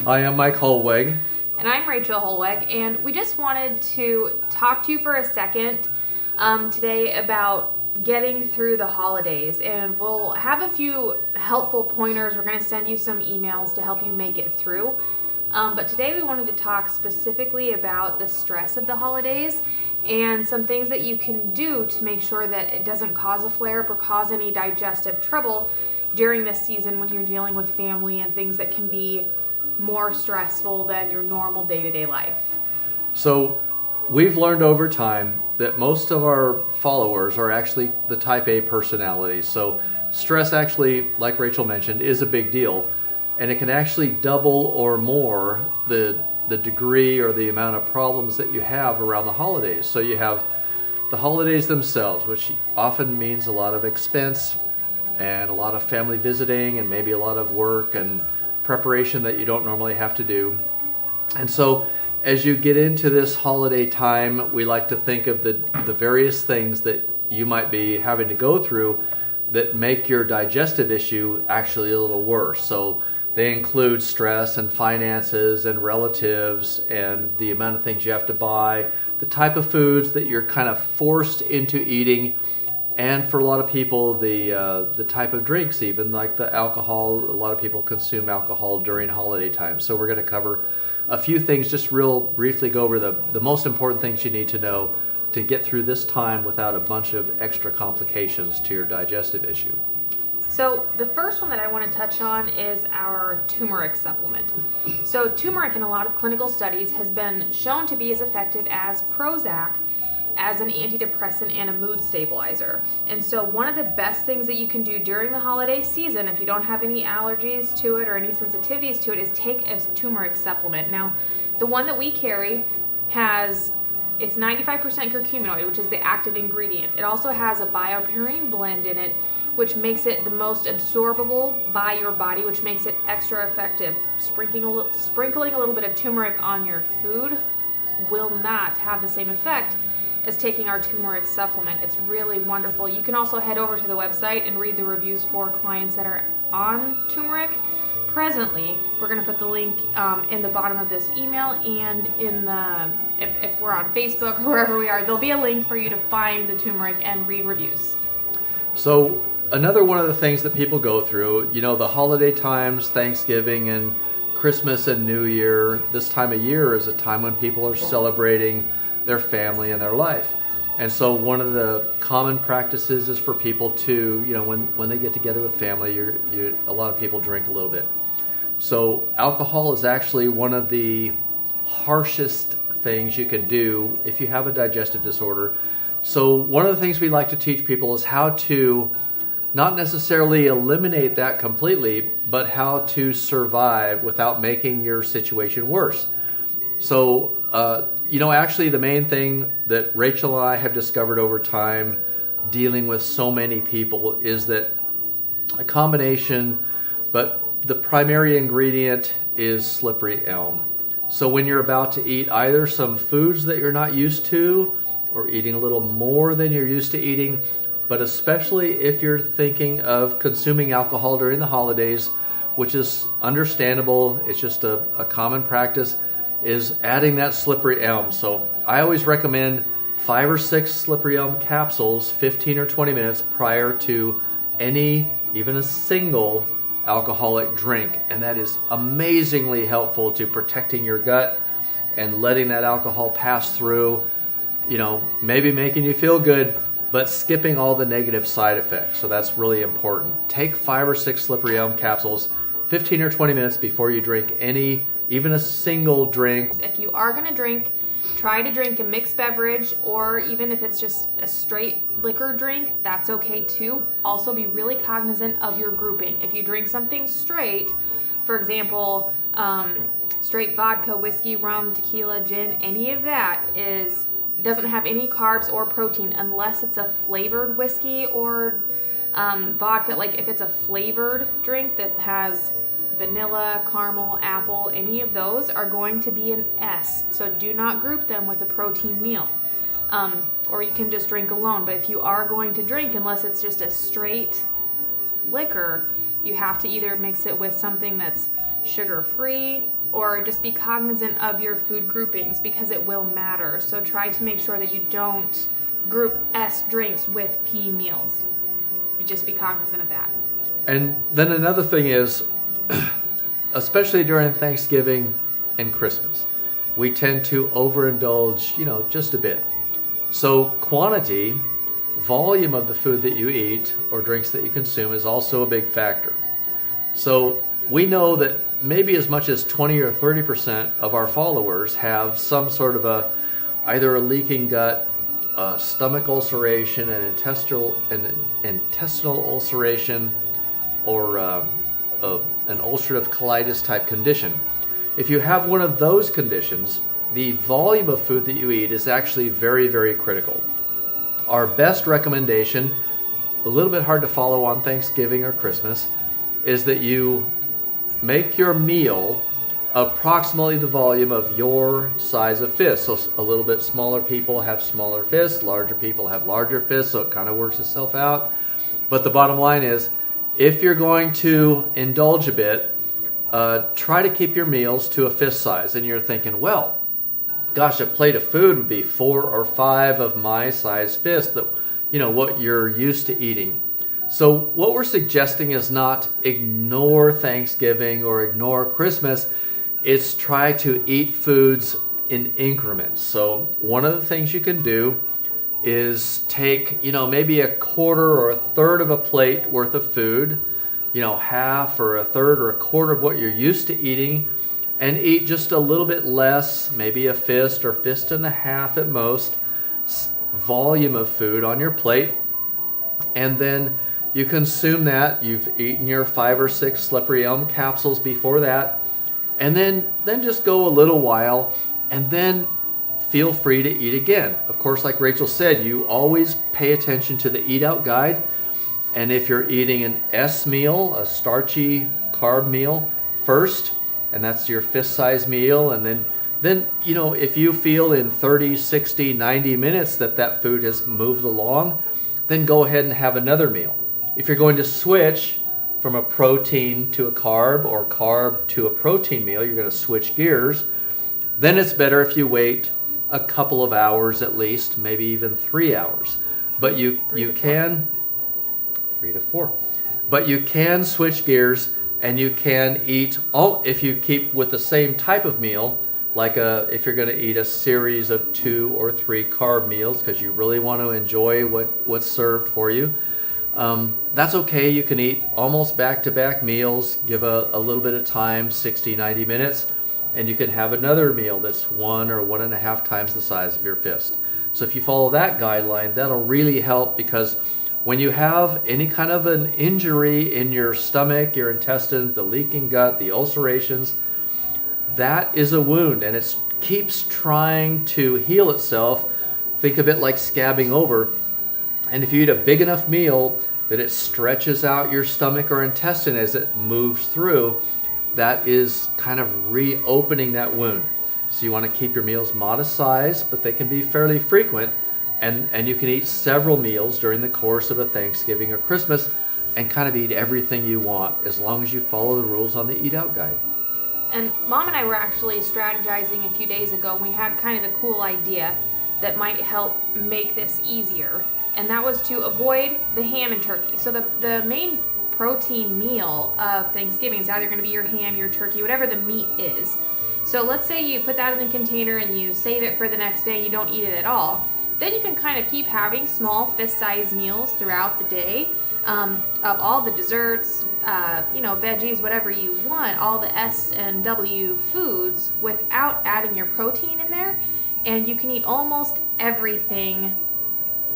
I am Mike Holweg. And I'm Rachel Holweg, and we just wanted to talk to you for a second today about getting through the holidays, and we'll have a few helpful pointers. We're going to send you some emails to help you make it through. But today we wanted to talk specifically about the stress of the holidays and some things that you can do to make sure that it doesn't cause a flare-up or cause any digestive trouble during this season when you're dealing with family and things that can be more stressful than your normal day-to-day life. So we've learned over time that most of our followers are actually the type A personalities. So stress actually, like Rachel mentioned, is a big deal. And it can actually double or more the degree or the amount of problems that you have around the holidays. So you have the holidays themselves, which often means a lot of expense and a lot of family visiting and maybe a lot of work and preparation that you don't normally have to do. And so as you get into this holiday time, we like to think of the various things that you might be having to go through that make your digestive issue actually a little worse. So they include stress and finances and relatives and the amount of things you have to buy, the type of foods that you're kind of forced into eating, and for a lot of people, the type of drinks, even like the alcohol. A lot of people consume alcohol during holiday time. So we're going to cover a few things, just real briefly go over the most important things you need to know to get through this time without a bunch of extra complications to your digestive issue. So the first one that I want to touch on is our turmeric supplement. So turmeric in a lot of clinical studies has been shown to be as effective as Prozac as an antidepressant and a mood stabilizer. And so one of the best things that you can do during the holiday season, if you don't have any allergies to it or any sensitivities to it, is take a turmeric supplement. Now, the one that we carry it's 95% curcuminoid, which is the active ingredient. It also has a biopurine blend in it, which makes it the most absorbable by your body, which makes it extra effective. Sprinkling a little bit of turmeric on your food will not have the same effect as taking our turmeric supplement. It's really wonderful. You can also head over to the website and read the reviews for clients that are on turmeric. Presently, we're going to put the link in the bottom of this email, and if we're on Facebook or wherever we are, there'll be a link for you to find the turmeric and read reviews. So another one of the things that people go through, the holiday times, Thanksgiving and Christmas and New Year, this time of year is a time when people are celebrating their family and their life. And so one of the common practices is for people to, when they get together with family, a lot of people drink a little bit. So alcohol is actually one of the harshest things you can do if you have a digestive disorder. So one of the things we like to teach people is how to not necessarily eliminate that completely, but how to survive without making your situation worse. So, actually the main thing that Rachel and I have discovered over time dealing with so many people is that a combination, but the primary ingredient is slippery elm. So when you're about to eat either some foods that you're not used to or eating a little more than you're used to eating, but especially if you're thinking of consuming alcohol during the holidays, which is understandable, it's just a common practice, is adding that slippery elm. So I always recommend 5 or 6 slippery elm capsules 15 or 20 minutes prior to even a single alcoholic drink. And that is amazingly helpful to protecting your gut and letting that alcohol pass through, maybe making you feel good, but skipping all the negative side effects. So that's really important. Take 5 or 6 slippery elm capsules 15 or 20 minutes before you drink even a single drink. If you are going to drink, try to drink a mixed beverage, or even if it's just a straight liquor drink, that's okay too. Also be really cognizant of your grouping. If you drink something straight, for example, straight vodka, whiskey, rum, tequila, gin, any of that doesn't have any carbs or protein unless it's a flavored whiskey or vodka. Like if it's a flavored drink that has vanilla, caramel, apple, any of those are going to be an S. So do not group them with a protein meal. Or you can just drink alone. But if you are going to drink, unless it's just a straight liquor, you have to either mix it with something that's sugar-free, or just be cognizant of your food groupings because it will matter. So try to make sure that you don't group S drinks with P meals. Just be cognizant of that. And then another thing is, especially during Thanksgiving and Christmas, we tend to overindulge, just a bit. So quantity, volume of the food that you eat or drinks that you consume is also a big factor. So we know that maybe as much as 20 or 30% of our followers have some sort of either a leaking gut, stomach ulceration, an intestinal ulceration, or an ulcerative colitis type condition. If you have one of those conditions, the volume of food that you eat is actually very, very critical. Our best recommendation, a little bit hard to follow on Thanksgiving or Christmas, is that you make your meal approximately the volume of your size of fist. So a little bit smaller people have smaller fists, larger people have larger fists, so it kind of works itself out. But the bottom line is, if you're going to indulge a bit, try to keep your meals to a fist size. And you're thinking, well, gosh, a plate of food would be 4 or 5 of my size fist, that what you're used to eating. So what we're suggesting is not ignore Thanksgiving or ignore Christmas. It's try to eat foods in increments. So one of the things you can do is take, maybe a quarter or a third of a plate worth of food, half or a third or a quarter of what you're used to eating, and eat just a little bit less, maybe a fist or fist and a half at most, volume of food on your plate. And then you consume that. You've eaten your 5 or 6 slippery elm capsules before that. And then just go a little while, and then feel free to eat again. Of course, like Rachel said, you always pay attention to the eat out guide. And if you're eating an S meal, a starchy carb meal first, and that's your fist size meal, and then if you feel in 30, 60, 90 minutes that food has moved along, then go ahead and have another meal. If you're going to switch from a protein to a carb or carb to a protein meal, you're going to switch gears, then it's better if you wait a couple of hours at least, maybe even 3 hours. But you can 3 to 4. But you can switch gears, and you can eat if you keep with the same type of meal, like if you're going to eat a series of 2 or 3 carb meals because you really want to enjoy what's served for you. That's okay. You can eat almost back-to-back meals, give a little bit of time, 60, 90 minutes, and you can have another meal that's 1 or 1.5 times the size of your fist. So if you follow that guideline, that'll really help, because when you have any kind of an injury in your stomach, your intestines, the leaking gut, the ulcerations, that is a wound, and it keeps trying to heal itself. Think of it like scabbing over. And if you eat a big enough meal that it stretches out your stomach or intestine as it moves through, that is kind of reopening that wound. So you want to keep your meals modest size, but they can be fairly frequent. And you can eat several meals during the course of a Thanksgiving or Christmas and kind of eat everything you want, as long as you follow the rules on the Eat Out Guide. And Mom and I were actually strategizing a few days ago, and we had kind of a cool idea that might help make this easier. And that was to avoid the ham and turkey. So the main protein meal of Thanksgiving is either going to be your ham, your turkey, whatever the meat is. So let's say you put that in a container and you save it for the next day, you don't eat it at all. Then you can kind of keep having small fist-sized meals throughout the day of all the desserts, veggies, whatever you want, all the S and W foods without adding your protein in there. And you can eat almost everything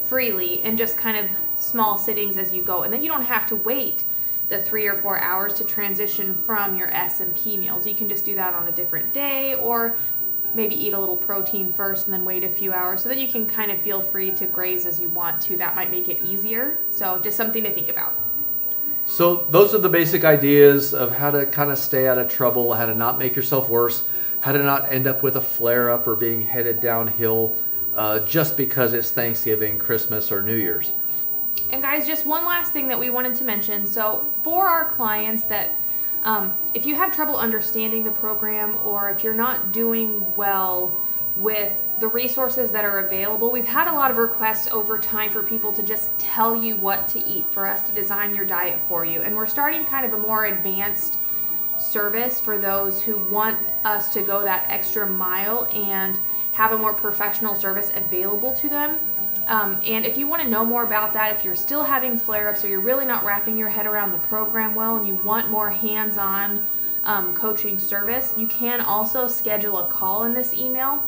freely in just kind of small sittings as you go. And then you don't have to wait the 3 or 4 hours to transition from your S and P meals. You can just do that on a different day, or maybe eat a little protein first and then wait a few hours, so that you can kind of feel free to graze as you want to. That might make it easier. So just something to think about. So those are the basic ideas of how to kind of stay out of trouble, how to not make yourself worse, how to not end up with a flare-up or being headed downhill just because it's Thanksgiving, Christmas, or New Year's. And guys, just one last thing that we wanted to mention. So for our clients that If you have trouble understanding the program, or if you're not doing well with the resources that are available, we've had a lot of requests over time for people to just tell you what to eat, for us to design your diet for you. And we're starting kind of a more advanced service for those who want us to go that extra mile and have a more professional service available to them. And if you want to know more about that, if you're still having flare-ups or you're really not wrapping your head around the program well and you want more hands-on coaching service, you can also schedule a call in this email.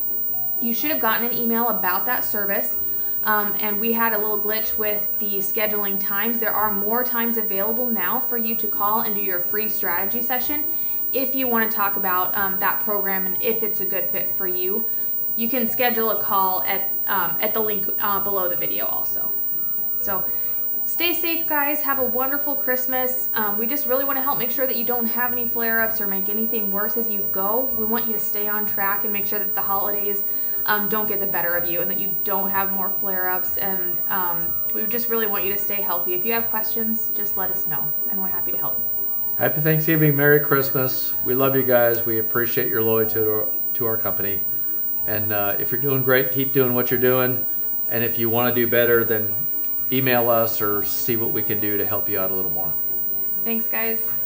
You should have gotten an email about that service, and we had a little glitch with the scheduling times. There are more times available now for you to call and do your free strategy session if you want to talk about that program and if it's a good fit for you. You can schedule a call at the link below the video also. So stay safe, guys. Have a wonderful Christmas. We just really want to help make sure that you don't have any flare-ups or make anything worse as you go. We want you to stay on track and make sure that the holidays don't get the better of you and that you don't have more flare-ups. And we just really want you to stay healthy. If you have questions, just let us know, and we're happy to help. Happy Thanksgiving, Merry Christmas. We love you guys. We appreciate your loyalty to our company. And if you're doing great, keep doing what you're doing. And if you want to do better, then email us or see what we can do to help you out a little more. Thanks, guys.